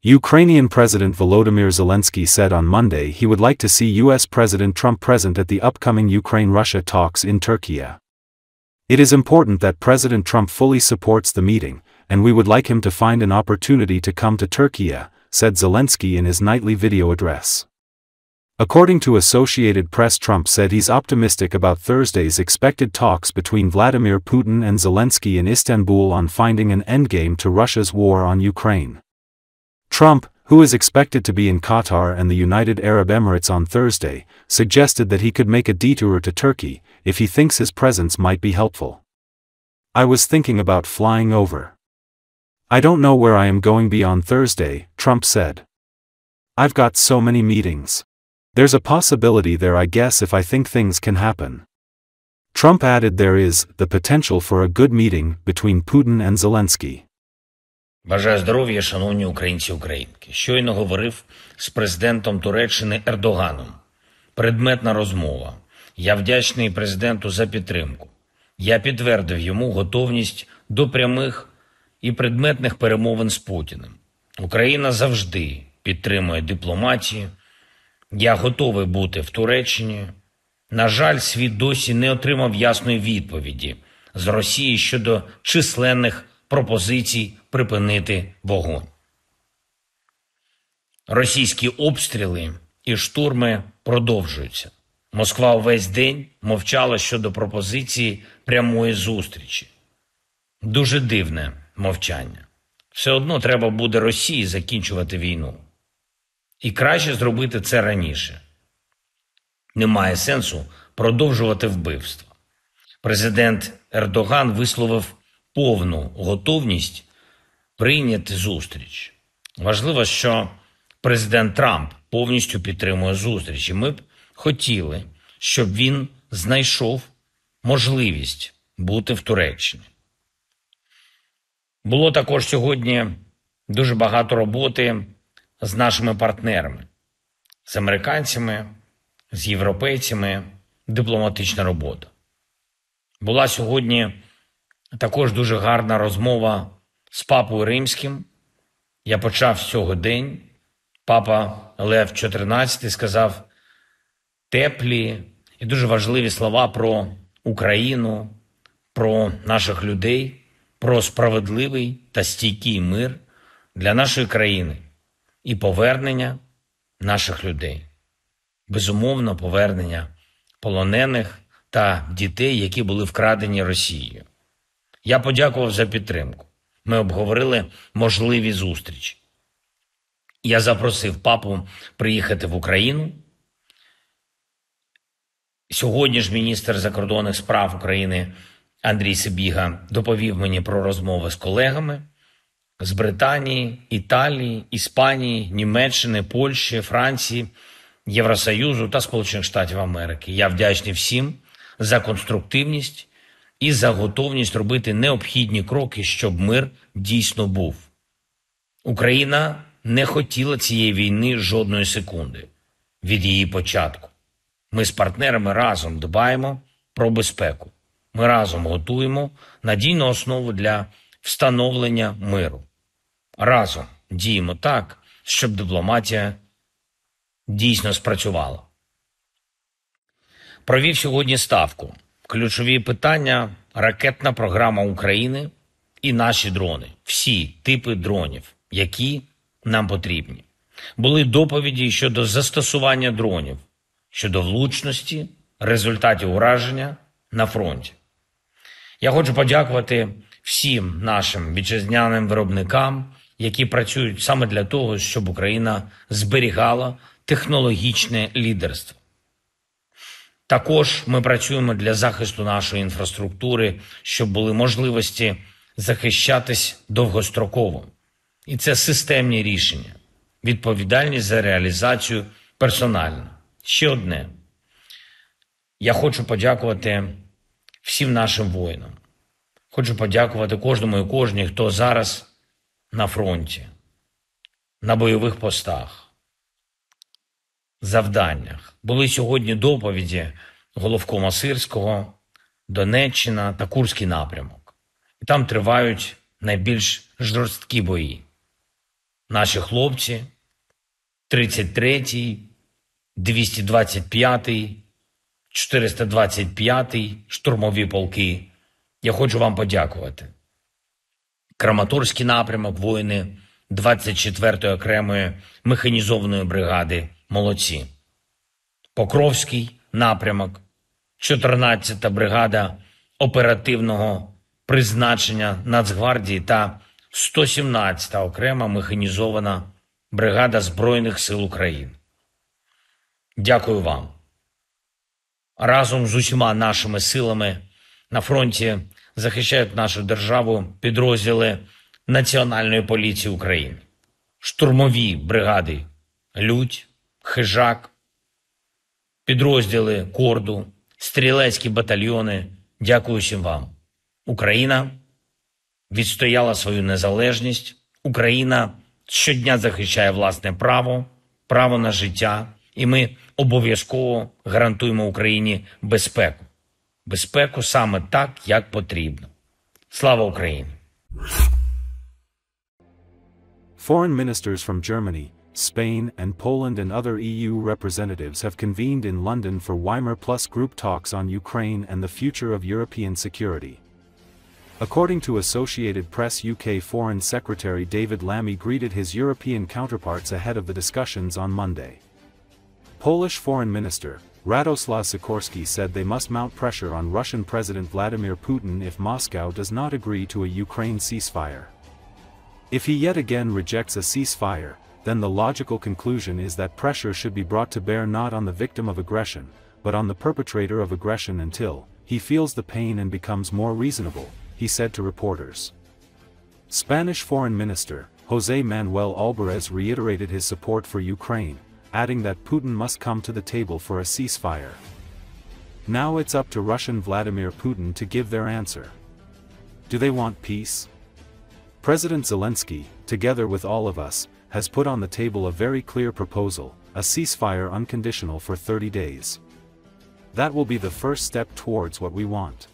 Ukrainian President Volodymyr Zelensky said on Monday he would like to see US President Trump present at the upcoming Ukraine-Russia talks in Turkey. It is important that President Trump fully supports the meeting, and we would like him to find an opportunity to come to Turkey, said Zelensky in his nightly video address. According to Associated Press, Trump said he's optimistic about Thursday's expected talks between Vladimir Putin and Zelensky in Istanbul on finding an endgame to Russia's war on Ukraine. Trump, who is expected to be in Qatar and the United Arab Emirates on Thursday, suggested that he could make a detour to Turkey, if he thinks his presence might be helpful. "I was thinking about flying over. I don't know where I am going beyond Thursday," Trump said. "I've got so many meetings. There's a possibility there, I guess, if I think things can happen." Trump added there is the potential for a good meeting between Putin and Zelensky. Бажаю здоров'я, шановні українці і українки. Щойно говорив з президентом Туреччини Ердоганом. Предметна розмова. Я вдячний президенту за підтримку. Я підтвердив йому готовність до прямих і предметних перемовин з Путіним. Україна завжди підтримує дипломатію. Я готовий бути в Туреччині. На жаль, світ досі не отримав ясної відповіді з Росії щодо численних пропозицій припинити вогонь. Російські обстріли і штурми продовжуються. Москва увесь день мовчала щодо пропозиції прямої зустрічі. Дуже дивне мовчання. Все одно треба буде Росії закінчувати війну. І краще зробити це раніше. Немає сенсу продовжувати вбивства. Президент Ердоган висловив повну готовність прийняти зустріч. Важливо, що президент Трамп повністю підтримує зустріч. І ми б хотіли, щоб він знайшов можливість бути в Туреччині. Було також сьогодні дуже багато роботи з нашими партнерами, з американцями, з європейцями, дипломатична робота. Була сьогодні також дуже гарна розмова з папою Римським. Я почав з цього день. Папа Лев XIV сказав теплі і дуже важливі слова про Україну, про наших людей, про справедливий та стійкий мир для нашої країни і повернення наших людей. Безумовно, повернення полонених та дітей, які були вкрадені Росією. Я подякував за підтримку. Ми обговорили можливі зустрічі. Я запросив папу приїхати в Україну. Сьогодні ж міністр закордонних справ України Андрій Сибіга доповів мені про розмови з колегами з Британії, Італії, Іспанії, Німеччини, Польщі, Франції, Євросоюзу та Сполучених Штатів Америки. Я вдячний всім за конструктивність і за готовність робити необхідні кроки, щоб мир дійсно був. Україна не хотіла цієї війни жодної секунди від її початку. Ми з партнерами разом дбаємо про безпеку. Ми разом готуємо надійну основу для встановлення миру. Разом діємо так, щоб дипломатія дійсно спрацювала. Провів сьогодні ставку. Ключові питання – ракетна програма України і наші дрони. Всі типи дронів, які нам потрібні. Були доповіді щодо застосування дронів, щодо влучності, результатів ураження на фронті. Я хочу подякувати всім нашим вітчизняним виробникам, які працюють саме для того, щоб Україна зберігала технологічне лідерство. Також ми працюємо для захисту нашої інфраструктури, щоб були можливості захищатись довгостроково. І це системні рішення. Відповідальність за реалізацію персональна. Ще одне. Я хочу подякувати всім нашим воїнам. Хочу подякувати кожному і кожній, хто зараз на фронті, на бойових постах, завданнях. Були сьогодні доповіді головкома Сирського, Донеччина та Курський напрямок. І там тривають найбільш жорсткі бої. Наші хлопці, 33-й, 225-й, 425-й штурмові полки. Я хочу вам подякувати. Краматорський напрямок, воїни 24-ї окремої механізованої бригади. Молодці. Покровський напрямок, 14-та бригада оперативного призначення Нацгвардії та 117-та окрема механізована бригада Збройних сил України. Дякую вам. Разом з усіма нашими силами на фронті захищають нашу державу підрозділи Національної поліції України, штурмові бригади «Людь», «Хижак», підрозділи «Корду», стрілецькі батальйони. Дякую всім вам. Україна відстояла свою незалежність. Україна щодня захищає власне право, право на життя. І ми обов'язково гарантуємо Україні безпеку. Безпеку саме так, як потрібно. Слава Україні! Foreign ministers from Germany, Spain and Poland and other EU representatives have convened in London for Weimar Plus group talks on Ukraine and the future of European security. According to Associated Press, UK Foreign Secretary David Lammy greeted his European counterparts ahead of the discussions on Monday. Polish Foreign Minister Radoslaw Sikorski said they must mount pressure on Russian President Vladimir Putin if Moscow does not agree to a Ukraine ceasefire. If he yet again rejects a ceasefire, then the logical conclusion is that pressure should be brought to bear not on the victim of aggression, but on the perpetrator of aggression until he feels the pain and becomes more reasonable, he said to reporters. Spanish Foreign Minister José Manuel Alvarez reiterated his support for Ukraine, adding that Putin must come to the table for a ceasefire. Now it's up to Russian Vladimir Putin to give their answer. Do they want peace? President Zelensky, together with all of us, has put on the table a very clear proposal, a ceasefire unconditional for 30 days. That will be the first step towards what we want.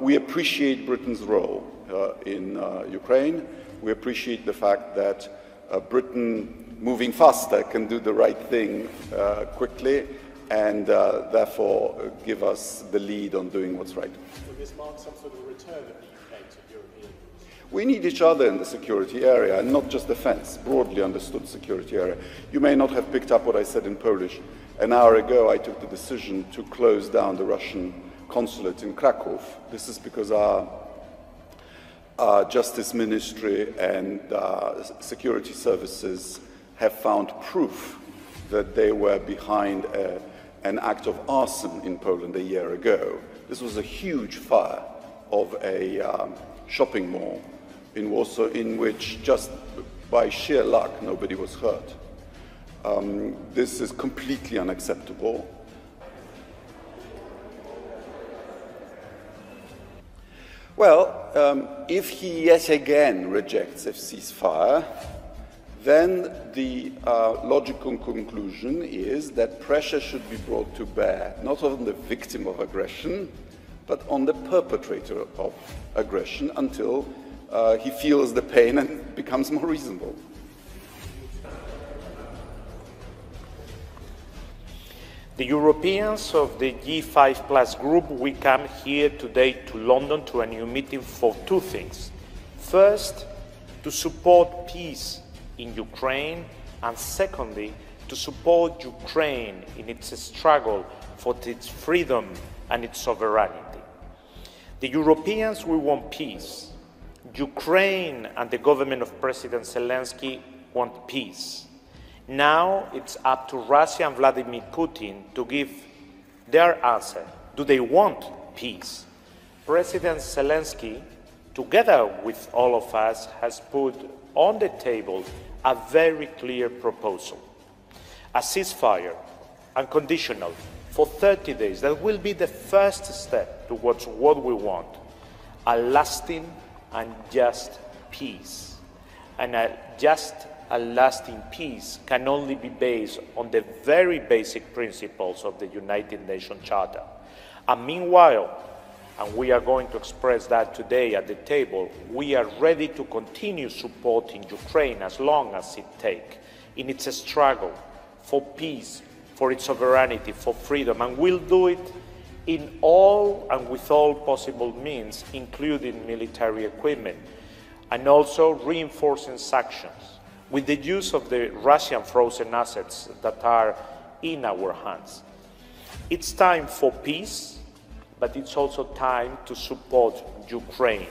We appreciate Britain's role in Ukraine. We appreciate the fact that Britain, moving faster, can do the right thing quickly and therefore give us the lead on doing what's right. Will this mark some sort of return of the UK to European? We need each other in the security area, and not just defense, broadly understood security area. You may not have picked up what I said in Polish. An hour ago, I took the decision to close down the Russian consulate in Krakow. This is because our Justice Ministry and security services have found proof that they were behind an act of arson in Poland a year ago. This was a huge fire of a shopping mall in Warsaw in which just by sheer luck nobody was hurt. This is completely unacceptable. Well, if he yet again rejects a ceasefire, then the logical conclusion is that pressure should be brought to bear, not on the victim of aggression, but on the perpetrator of aggression until he feels the pain and becomes more reasonable. The Europeans of the G5+ group will come here today to London to a new meeting for two things. First, to support peace in Ukraine, and secondly, to support Ukraine in its struggle for its freedom and its sovereignty. The Europeans will want peace. Ukraine and the government of President Zelensky want peace. Now it's up to Russia and Vladimir Putin to give their answer. Do they want peace? President Zelensky, together with all of us, has put on the table a very clear proposal. A ceasefire, unconditional, for 30 days. That will be the first step towards what we want. A lasting and just peace. And a lasting peace can only be based on the very basic principles of the United Nations Charter. And meanwhile, and we are going to express that today at the table, we are ready to continue supporting Ukraine as long as it takes in its struggle for peace, for its sovereignty, for freedom, and we'll do it in all and with all possible means, including military equipment, and also reinforcing sanctions with the use of the Russian frozen assets that are in our hands. It's time for peace, but it's also time to support Ukraine.